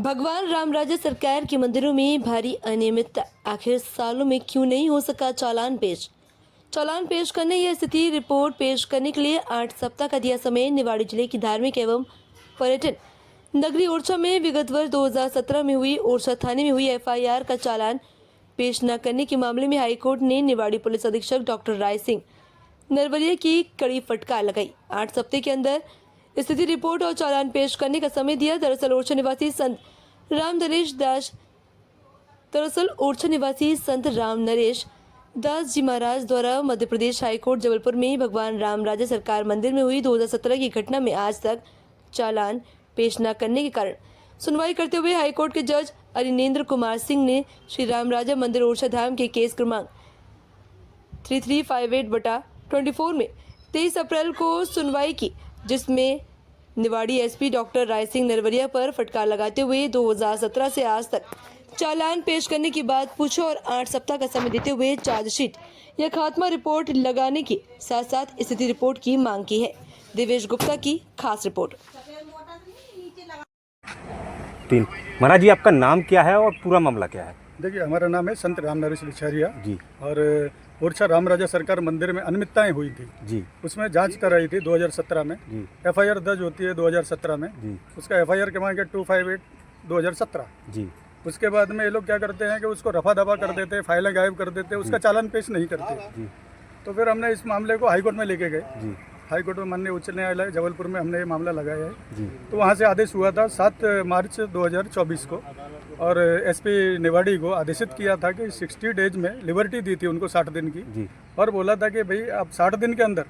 भगवान रामराजा सरकार के मंदिरों में भारी अनियमितता, आखिर सालों में क्यों नहीं हो सका चालान पेश करने या स्थिति रिपोर्ट पेश करने के लिए 8 सप्ताह का दिया समय। निवाड़ी जिले की धार्मिक एवं पर्यटन नगरी ओरछा में विगत वर्ष 2017 में हुई ओरछा थाने में हुई एफआईआर का चालान पेश न करने के मामले में हाईकोर्ट ने निवाड़ी पुलिस अधीक्षक डॉक्टर राय सिंह नरवरिया की कड़ी फटकार लगाई। 8 सप्ताह के अंदर स्थिति रिपोर्ट और चालान पेश करने का समय दिया। दरअसल ओरछा निवासी संत राम नरेश दास जी महाराज द्वारा मध्य प्रदेश हाईकोर्ट जबलपुर में भगवान रामराजा सरकार मंदिर में हुई 2017 की घटना में आज तक चालान पेश न करने के कारण सुनवाई करते हुए हाईकोर्ट के जज अरिनेंद्र कुमार सिंह ने श्री रामराजा मंदिर ओरछा धाम के केस क्रमांक 3358/24 में 23 अप्रैल को सुनवाई की, जिसमें निवाड़ी एसपी डॉक्टर राय सिंह नरवरिया पर फटकार लगाते हुए 2017 से आज तक चालान पेश करने की बात पूछा और 8 सप्ताह का समय देते हुए चार्जशीट या खात्मा रिपोर्ट लगाने की साथ साथ स्थिति रिपोर्ट की मांग की है। दिवेश गुप्ता की खास रिपोर्ट। महाराज जी, आपका नाम क्या है और पूरा मामला क्या है? देखिए, हमारा नाम है संत राम नरेश लिछारिया जी। और ओरछा रामराजा सरकार मंदिर में अनियमितताएं हुई थी जी। उसमें जांच कराई थी 2017 में जी। एफआईआर दर्ज होती है 2017 में जी। उसका एफआईआर क्रमांक है 258/2017 जी। उसके बाद में ये लोग क्या करते हैं कि उसको रफा दफा कर देते, फाइलें गायब कर देते, उसका चालान पेश नहीं करते जी। तो फिर हमने इस मामले को हाईकोर्ट में लेके गए जी। हाईकोर्ट में माननीय उच्च न्यायालय जबलपुर में हमने ये मामला लगाया है जी। तो वहाँ से आदेश हुआ था 7 मार्च 2024 को और एसपी निवाड़ी को आदेशित किया था कि 60 डेज में लिबर्टी दी थी उनको 60 दिन की जी। और बोला था कि भाई आप 60 दिन के अंदर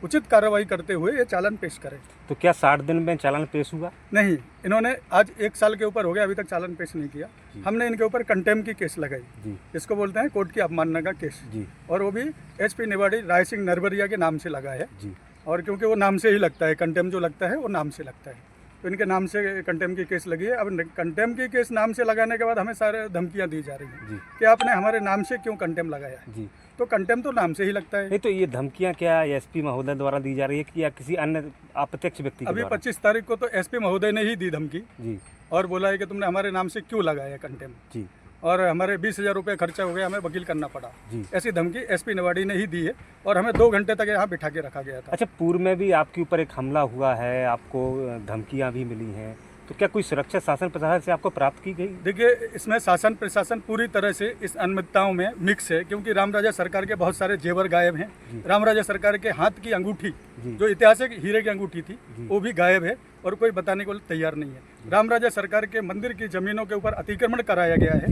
उचित कार्रवाई करते हुए ये चालान पेश करें। तो क्या 60 दिन में चालान पेश हुआ? नहीं, इन्होंने आज 1 साल के ऊपर हो गया, अभी तक चालान पेश नहीं किया। हमने इनके ऊपर कंटेम्प्ट की केस लगाई जी। इसको बोलते हैं कोर्ट की अवमानना का केस जी। और वो भी एसपी निवाड़ी राय सिंह नरवरिया के नाम से लगा है जी। और क्योंकि वो नाम से ही लगता है, कंटेम्प्ट जो लगता है वो नाम से लगता है, तो इनके नाम से कंटेम्प्ट की केस लगी है। अब कंटेम्प्ट की केस नाम से लगाने के बाद हमें सारे धमकियां दी जा रही हैं जी। कि आपने हमारे नाम से क्यों कंटेम्प्ट लगाया है। जी। तो कंटेम्प्ट तो नाम से ही लगता है। नहीं, तो ये धमकियां क्या एसपी महोदय द्वारा दी जा रही है कि या किसी अन्य अप्रत्यक्ष व्यक्ति के अभी द्वारा? 25 तारीख को तो एसपी महोदय ने ही दी धमकी जी। और बोला है कि तुमने हमारे नाम से क्यों लगाया कंटेम्प्ट जी। और हमारे 20,000 रुपये खर्चा हो गया, हमें वकील करना पड़ा। जी। ऐसी धमकी एसपी निवाड़ी ने ही दी है और हमें 2 घंटे तक यहाँ बिठा के रखा गया था। अच्छा, पूर्व में भी आपके ऊपर एक हमला हुआ है, आपको धमकियां भी मिली हैं, तो क्या कोई सुरक्षा शासन प्रशासन से आपको प्राप्त की गई? देखिए, इसमें शासन प्रशासन पूरी तरह से इस अनियमितताओं में मिक्स है क्योंकि रामराजा सरकार के बहुत सारे जेवर गायब हैं। रामराजा सरकार के हाथ की अंगूठी जो ऐतिहासिक हीरे की अंगूठी थी वो भी गायब है और कोई बताने को तैयार नहीं है। रामराजा सरकार के मंदिर की जमीनों के ऊपर अतिक्रमण कराया गया है,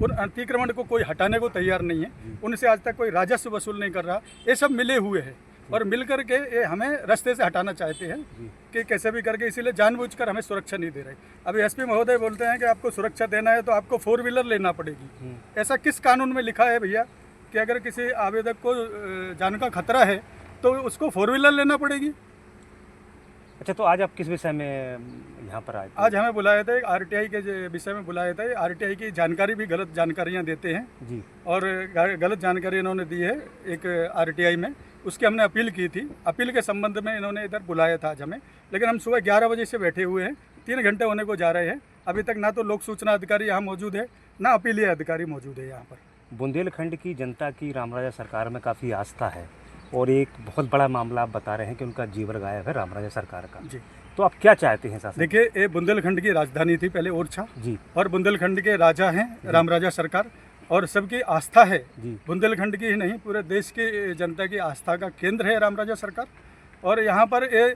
उन अतिक्रमण को कोई हटाने को तैयार नहीं है, उनसे आज तक कोई राजस्व वसूल नहीं कर रहा। ये सब मिले हुए हैं और मिलकर के ये हमें रास्ते से हटाना चाहते हैं कि कैसे भी करके, इसीलिए जानबूझकर हमें सुरक्षा नहीं दे रहे। अभी एसपी महोदय बोलते हैं कि आपको सुरक्षा देना है तो आपको 4 व्हीलर लेना पड़ेगी। ऐसा किस कानून में लिखा है भैया कि अगर किसी आवेदक को जान का खतरा है तो उसको 4 व्हीलर लेना पड़ेगी? अच्छा, तो आज आप किस विषय में यहाँ पर आए? आज हमें बुलाया था, आरटीआई के विषय में बुलाया था। आरटीआई की जानकारी भी गलत जानकारियाँ देते हैं जी। और गलत जानकारी इन्होंने दी है एक आरटीआई में, उसकी हमने अपील की थी। अपील के संबंध में इन्होंने इधर बुलाया था आज हमें, लेकिन हम सुबह 11 बजे से बैठे हुए हैं, 3 घंटे होने को जा रहे हैं। अभी तक ना तो लोक सूचना अधिकारी यहाँ मौजूद है ना अपीलीय अधिकारी मौजूद है यहाँ पर। बुंदेलखंड की जनता की रामराजा सरकार में काफ़ी आस्था है और एक बहुत बड़ा मामला आप बता रहे हैं कि उनका जीवर गायब है रामराजा सरकार का जी। तो आप क्या चाहते हैं शासन? देखिए, ये बुंदेलखंड की राजधानी थी पहले ओरछा जी, और बुंदेलखंड के राजा हैं रामराजा सरकार और सबकी आस्था है। बुंदेलखंड की ही नहीं, पूरे देश की जनता की आस्था का केंद्र है रामराजा सरकार। और यहाँ पर ये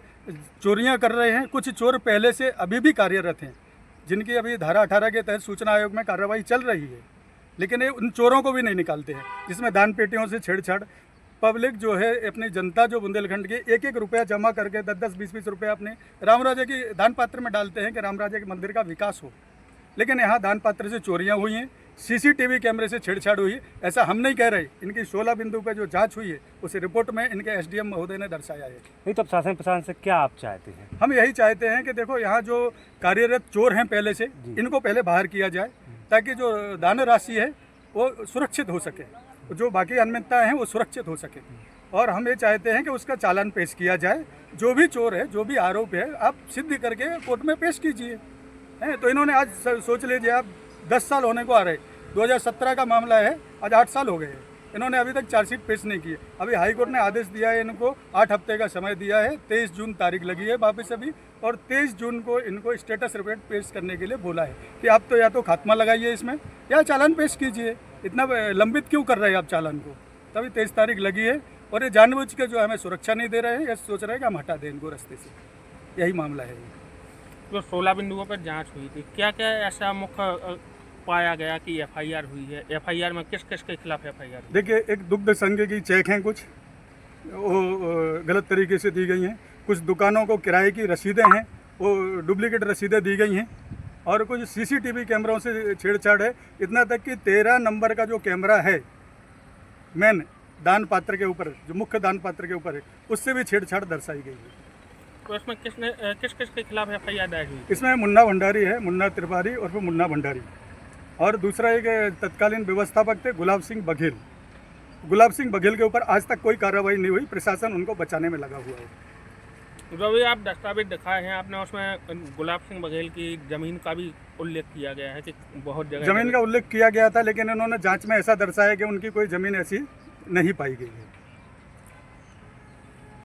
चोरियाँ कर रहे हैं। कुछ चोर पहले से अभी भी कार्यरत हैं जिनकी अभी धारा 18 के तहत सूचना आयोग में कार्रवाई चल रही है, लेकिन ये उन चोरों को भी नहीं निकालते हैं जिसमें दान पेटियों से छेड़छाड़। पब्लिक जो है, अपनी जनता जो बुंदेलखंड की 1-1 रुपया जमा करके 10-10, 20-20 रुपया अपने रामराजा की दान पात्र में डालते हैं कि रामराजा के मंदिर का विकास हो, लेकिन यहाँ दान पात्र से चोरियाँ हुई हैं, सीसीटीवी कैमरे से छेड़छाड़ हुई। ऐसा हम नहीं कह रहे, इनकी 16 बिंदु पर जो जांच हुई है उस रिपोर्ट में इनके एसडीएम महोदय ने दर्शाया है। नहीं, तो अब शासन प्रशासन से क्या आप चाहते हैं? हम यही चाहते हैं कि देखो, यहाँ जो कार्यरत चोर हैं पहले से, इनको पहले बाहर किया जाए ताकि जो दान राशि है वो सुरक्षित हो सके, जो बाकी अनियमितताएं हैं वो सुरक्षित हो सके। और हम ये चाहते हैं कि उसका चालान पेश किया जाए। जो भी चोर है, जो भी आरोप है, आप सिद्ध करके कोर्ट में पेश कीजिए। हैं। तो इन्होंने आज सोच लीजिए आप 10 साल होने को आ रहे, 2017 का मामला है, आज 8 साल हो गए हैं। इन्होंने अभी तक चार्जशीट पेश नहीं की है। अभी हाई कोर्ट ने आदेश दिया है, इनको 8 हफ्ते का समय दिया है। 23 जून तारीख लगी है वापस अभी, और 23 जून को इनको स्टेटस रिपोर्ट पेश करने के लिए बोला है कि आप तो या तो खात्मा लगाइए इसमें या चालान पेश कीजिए। इतना लंबित क्यों कर रहे हैं आप चालान को? तभी 23 तारीख लगी है, और ये जानबूझ के जो हमें सुरक्षा नहीं दे रहे हैं, ये सोच रहे हैं कि हम हटा दें इनको रास्ते से। यही मामला है। तो 16 बिंदुओं पर जांच हुई थी, क्या क्या ऐसा मुख्य पाया गया कि एफआईआर हुई है? एफआईआर में किस किस के खिलाफ एफआईआर? देखिए, एक दुग्ध संघ की चेक हैं, कुछ वो गलत तरीके से दी गई हैं। कुछ दुकानों को किराए की रसीदें हैं, वो डुप्लीकेट रसीदें दी गई हैं, और कुछ सीसीटीवी कैमरों से छेड़छाड़ है। इतना तक कि 13 नंबर का जो कैमरा है मेन दान पात्र के ऊपर, जो मुख्य दान पात्र के ऊपर है, उससे भी छेड़छाड़ दर्शाई गई है। तो इसमें किस किस के खिलाफ एफआईआर दायर हुई? इसमें मुन्ना भंडारी है, मुन्ना त्रिपाठी और फिर मुन्ना भंडारी, और दूसरा एक तत्कालीन व्यवस्थापक थे गुलाब सिंह बघेल। गुलाब सिंह बघेल के ऊपर आज तक कोई कार्रवाई नहीं हुई, प्रशासन उनको बचाने में लगा हुआ है। जो भी आप दस्तावेज दिखाए हैं आपने, उसमें गुलाब सिंह बघेल की ज़मीन का भी उल्लेख किया गया है कि बहुत जगह ज़मीन का उल्लेख किया गया था, लेकिन इन्होंने जांच में ऐसा दर्शाया कि उनकी कोई ज़मीन ऐसी नहीं पाई गई है।